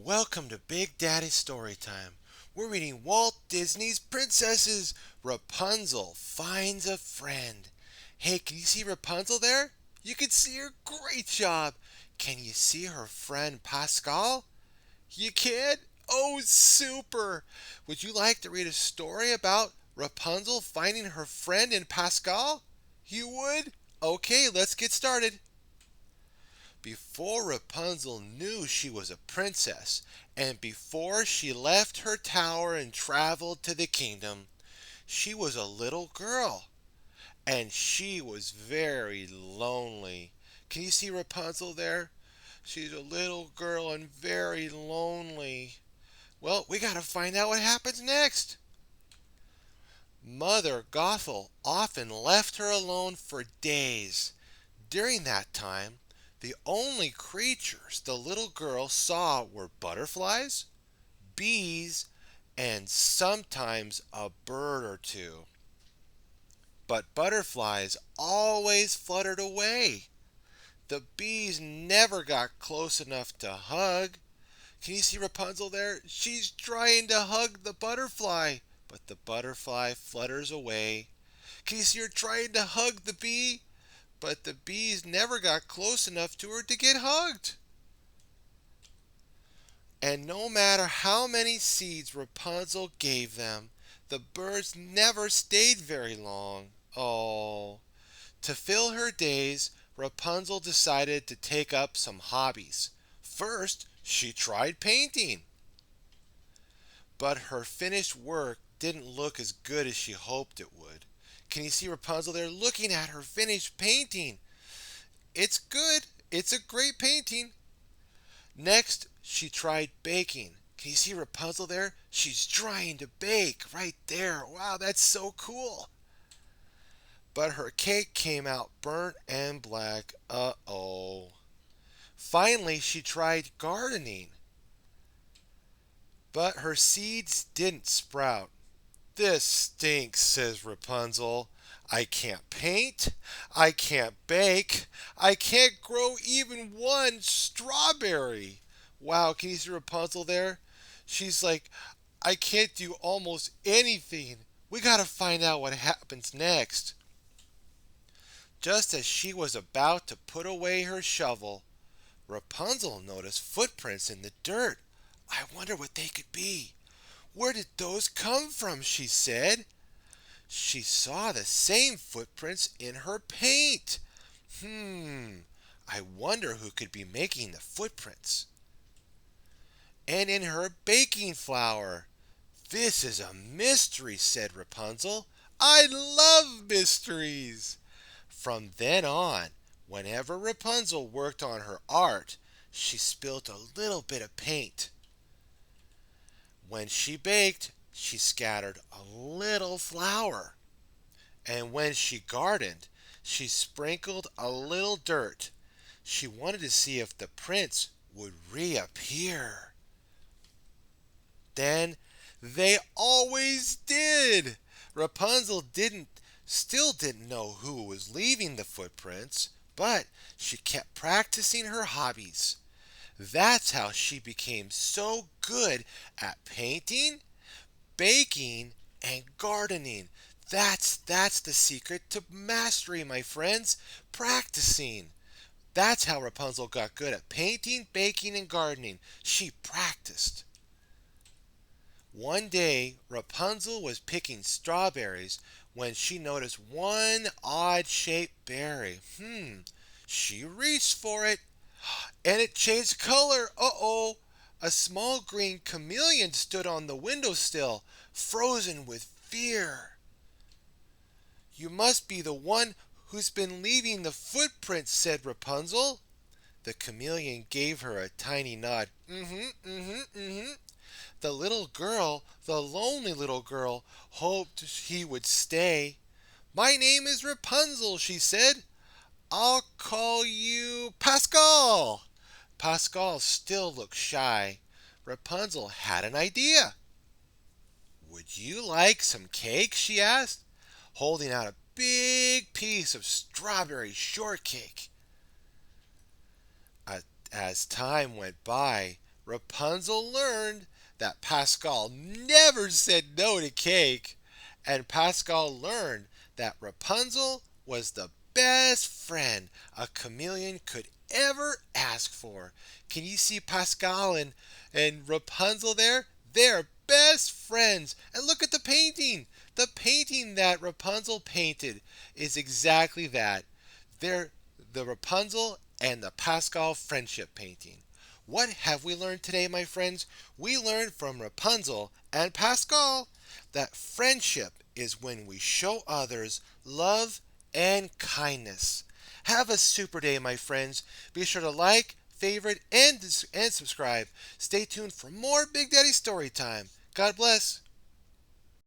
Welcome to Big Daddy Storytime. We're reading Walt Disney's Princesses. Rapunzel finds a friend. Hey, can you see Rapunzel there? You can see her. Great job. Can you see her friend Pascal? You can? Oh, super. Would you like to read a story about Rapunzel finding her friend in Pascal? You would? Okay, let's get started. Before Rapunzel knew she was a princess, and before she left her tower and traveled to the kingdom, she was a little girl, and she was very lonely. Can you see Rapunzel there? She's a little girl and very lonely. Well, we gotta find out what happens next. Mother Gothel often left her alone for days. During that time, the only creatures the little girl saw were butterflies, bees, and sometimes a bird or two. But butterflies always fluttered away. The bees never got close enough to hug. Can you see Rapunzel there? She's trying to hug the butterfly, but the butterfly flutters away. Can you see her trying to hug the bee? But the bees never got close enough to her to get hugged. And no matter how many seeds Rapunzel gave them, the birds never stayed very long. Oh. To fill her days, Rapunzel decided to take up some hobbies. First, she tried painting. But her finished work didn't look as good as she hoped it would. Can you see Rapunzel there looking at her finished painting? It's good. It's a great painting. Next, she tried baking. Can you see Rapunzel there? She's trying to bake right there. Wow, that's so cool. But her cake came out burnt and black. Uh-oh. Finally, she tried gardening. But her seeds didn't sprout. This stinks, says Rapunzel. I can't paint. I can't bake. I can't grow even one strawberry. Wow, can you see Rapunzel there? She's like, I can't do almost anything. We gotta find out what happens next. Just as she was about to put away her shovel, Rapunzel noticed footprints in the dirt. I wonder what they could be. Where did those come from? She said. She saw the same footprints in her paint. I wonder who could be making the footprints. And in her baking flour. This is a mystery, said Rapunzel. I love mysteries. From then on, whenever Rapunzel worked on her art, she spilt a little bit of paint. When she baked, she scattered a little flour. And when she gardened, she sprinkled a little dirt. She wanted to see if the prince would reappear. Then they always did. Rapunzel still didn't know who was leaving the footprints, but she kept practicing her hobbies. That's how she became so good at painting, baking, and gardening. That's the secret to mastery, my friends. Practicing. That's how Rapunzel got good at painting, baking, and gardening. She practiced. One day, Rapunzel was picking strawberries when she noticed one odd shaped berry. She reached for it, and it changed color. Uh-oh. A small green chameleon stood on the windowsill, frozen with fear. You must be the one who's been leaving the footprints, said Rapunzel. The chameleon gave her a tiny nod. The little girl, the lonely little girl, hoped he would stay. My name is Rapunzel, she said. I'll call you Pascal. Pascal still looked shy. Rapunzel had an idea. Would you like some cake? She asked, holding out a big piece of strawberry shortcake. As time went by, Rapunzel learned that Pascal never said no to cake, and Pascal learned that Rapunzel was the best friend a chameleon could ever ask for. Can you see Pascal and Rapunzel there? They're best friends. And look at the painting. The painting that Rapunzel painted is exactly that. They're the Rapunzel and the Pascal friendship painting. What have we learned today, my friends? We learned from Rapunzel and Pascal that friendship is when we show others love and kindness. Have a super day, my friends. Be sure to like, favorite, and subscribe. Stay tuned for more Big Daddy Story Time. God bless.